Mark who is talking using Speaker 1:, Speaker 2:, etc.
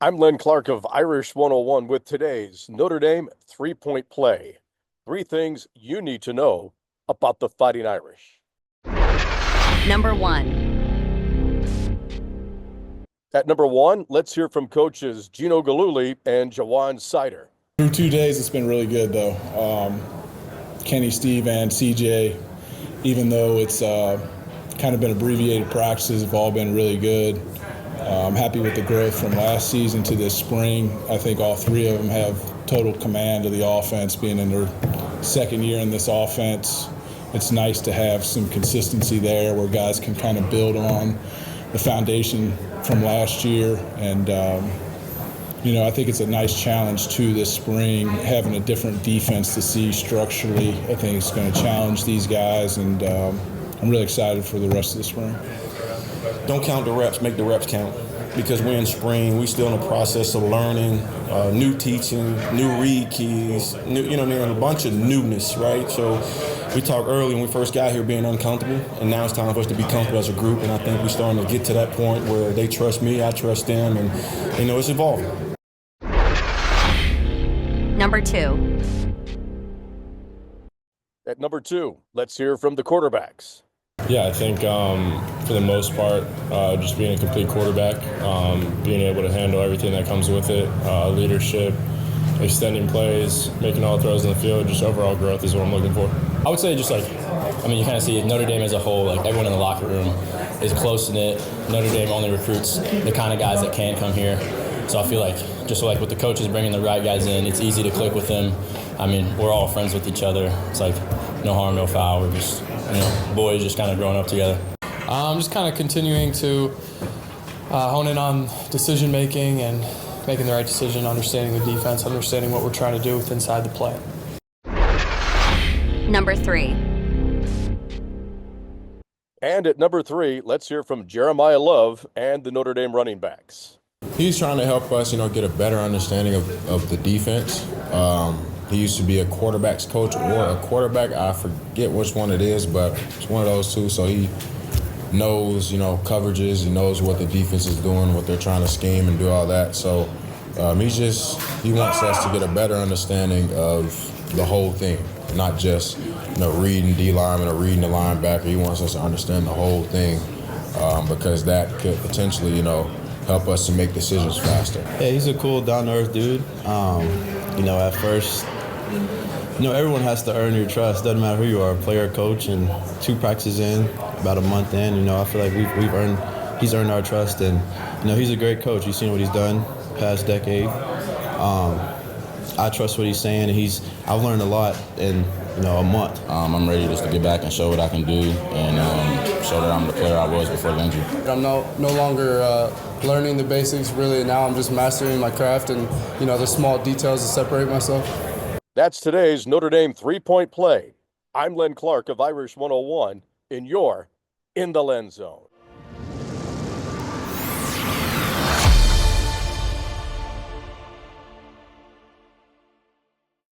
Speaker 1: I'm Len Clark of Irish 101 with today's Notre Dame three-point play. Three things you need to know about the Fighting Irish.
Speaker 2: Number one.
Speaker 1: At number one, let's hear from coaches Gino and Juan Seider.
Speaker 3: Through 2 days, it's been really good, though. Kenny, Steve, and CJ, even though it's kind of been abbreviated practices, have all been really good. I'm happy with the growth from last season to this spring. I think all three of them have total command of the offense, being in their second year in this offense. It's nice to have some consistency there where guys can kind of build on the foundation from last year. And, I think it's a nice challenge, too, this spring, having a different defense to see structurally. I think it's going to challenge these guys, and I'm really excited for the rest of the spring.
Speaker 4: Don't count the reps, make the reps count. Because we're in spring, we're still in the process of learning, new teaching, new read keys, a bunch of newness, right? So we talked earlier when we first got here being uncomfortable, and now it's time for us to be comfortable as a group, and I think we're starting to get to that point where they trust me, I trust them, and it's evolving.
Speaker 2: Number two.
Speaker 1: At number two, let's hear from the quarterbacks.
Speaker 5: Yeah, I think for the most part, just being a complete quarterback, being able to handle everything that comes with it, leadership, extending plays, making all throws in the field, just overall growth is what I'm looking for. I would say you kind of see Notre Dame as a whole, like everyone in the locker room is close-knit. Notre Dame only recruits the kind of guys that can come here. So I feel like, just like with the coaches bringing the right guys in, it's easy to click with them. I mean, we're all friends with each other. It's like no harm, no foul. We're just, boys just kind of growing up together.
Speaker 6: Just kind of continuing to hone in on decision-making and making the right decision, understanding the defense, understanding what we're trying to do with inside the play.
Speaker 2: Number three.
Speaker 1: And at number three, let's hear from Jeremiah Love and the Notre Dame running backs.
Speaker 7: He's trying to help us, get a better understanding of the defense. He used to be a quarterback's coach or a quarterback. I forget which one it is, but it's one of those two. So he knows, coverages. He knows what the defense is doing, what they're trying to scheme and do all that. So he wants us to get a better understanding of the whole thing, not just, reading D lineman or reading the linebacker. He wants us to understand the whole thing because that could potentially, help us to make decisions faster.
Speaker 8: Yeah, he's a cool, down-to-earth dude. At first, everyone has to earn your trust. Doesn't matter who you are, player, coach, and 2 practices in, about a month in, I feel like he's earned our trust, and, he's a great coach. You've seen what he's done past decade. I trust what he's saying, and I've learned a lot in, a month.
Speaker 9: I'm ready just to get back and show what I can do and show that I'm the player I was before the injury.
Speaker 6: I'm no longer learning the basics, really. Now I'm just mastering my craft and, the small details to separate myself.
Speaker 1: That's today's Notre Dame three-point play. I'm Len Clark of Irish 101, and you're in the Len Zone.